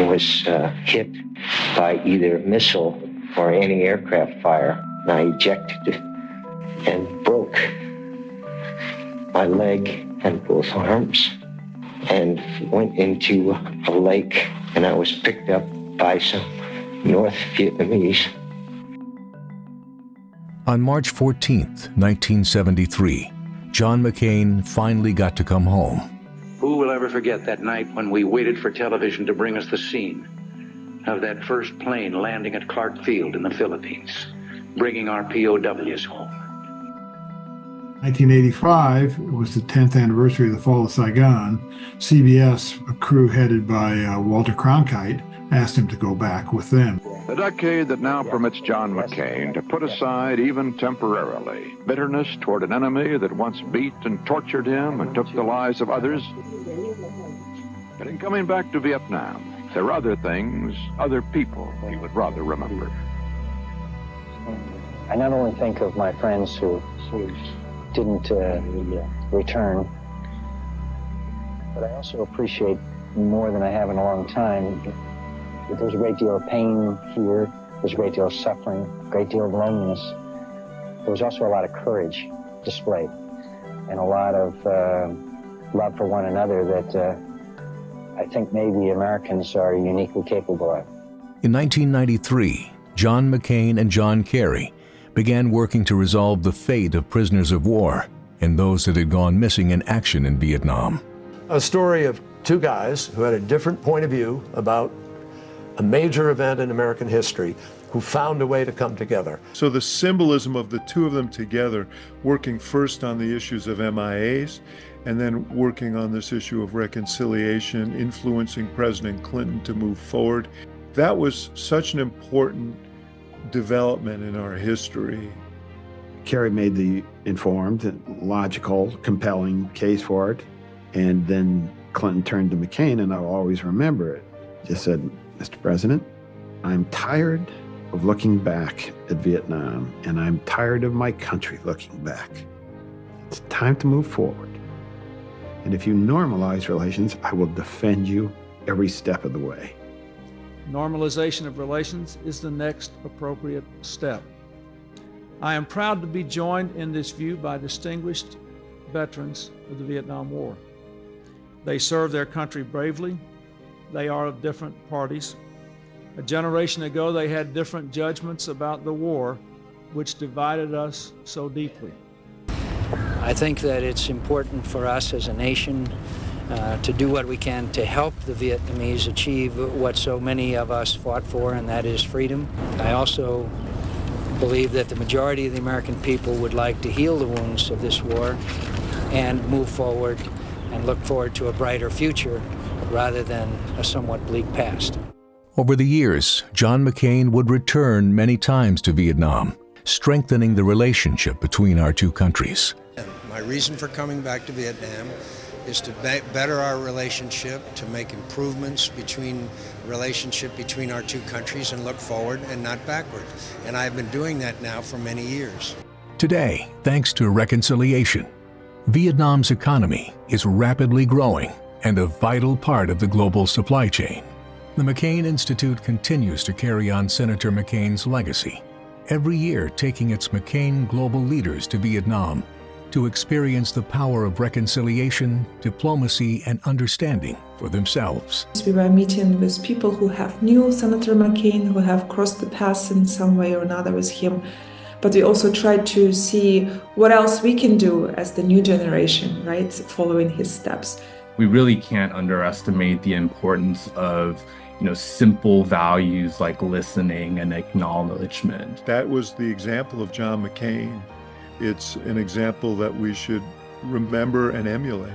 was hit by either missile or any aircraft fire. And I ejected and broke my leg and both arms and went into a lake, and I was picked up by some North Vietnamese. On March 14th, 1973, John McCain finally got to come home. Who will ever forget that night when we waited for television to bring us the scene of that first plane landing at Clark Field in the Philippines, bringing our POWs home? 1985 was the 10th anniversary of the fall of Saigon. CBS, a crew headed by Walter Cronkite, asked him to go back with them. The decade that now permits John McCain to put aside, even temporarily, bitterness toward an enemy that once beat and tortured him and took the lives of others. But in coming back to Vietnam, there are other things, other people he would rather remember. I not only think of my friends who didn't return, but I also appreciate more than I have in a long time that there's a great deal of pain here, there's a great deal of suffering, a great deal of loneliness. There was also a lot of courage displayed and a lot of love for one another that I think maybe Americans are uniquely capable of. In 1993, John McCain and John Kerry began working to resolve the fate of prisoners of war and those that had gone missing in action in Vietnam. A story of two guys who had a different point of view about a major event in American history who found a way to come together. So the symbolism of the two of them together, working first on the issues of MIAs and then working on this issue of reconciliation, influencing President Clinton to move forward, that was such an important development in our history. Kerry made the informed, logical, compelling case for it, and then Clinton turned to McCain, and I'll always remember it. Just said, Mr. President, I'm tired of looking back at Vietnam, and I'm tired of my country looking back. It's time to move forward. And if you normalize relations, I will defend you every step of the way. Normalization of relations is the next appropriate step. I am proud to be joined in this view by distinguished veterans of the Vietnam War. They served their country bravely. They are of different parties. A generation ago, they had different judgments about the war, which divided us so deeply. I think that it's important for us as a nation to do what we can to help the Vietnamese achieve what so many of us fought for, and that is freedom. I also believe that the majority of the American people would like to heal the wounds of this war and move forward and look forward to a brighter future rather than a somewhat bleak past. Over the years, John McCain would return many times to Vietnam, strengthening the relationship between our two countries. My reason for coming back to Vietnam is to better our relationship, to make improvements between relationship between our two countries and look forward and not backward. And I've been doing that now for many years. Today, thanks to reconciliation, Vietnam's economy is rapidly growing and a vital part of the global supply chain. The McCain Institute continues to carry on Senator McCain's legacy, every year taking its McCain global leaders to Vietnam to experience the power of reconciliation, diplomacy, and understanding for themselves. We were meeting with people who have knew Senator McCain, who have crossed the paths in some way or another with him. But we also tried to see what else we can do as the new generation, right, following his steps. We really can't underestimate the importance of simple values like listening and acknowledgement. That was the example of John McCain. It's an example that we should remember and emulate.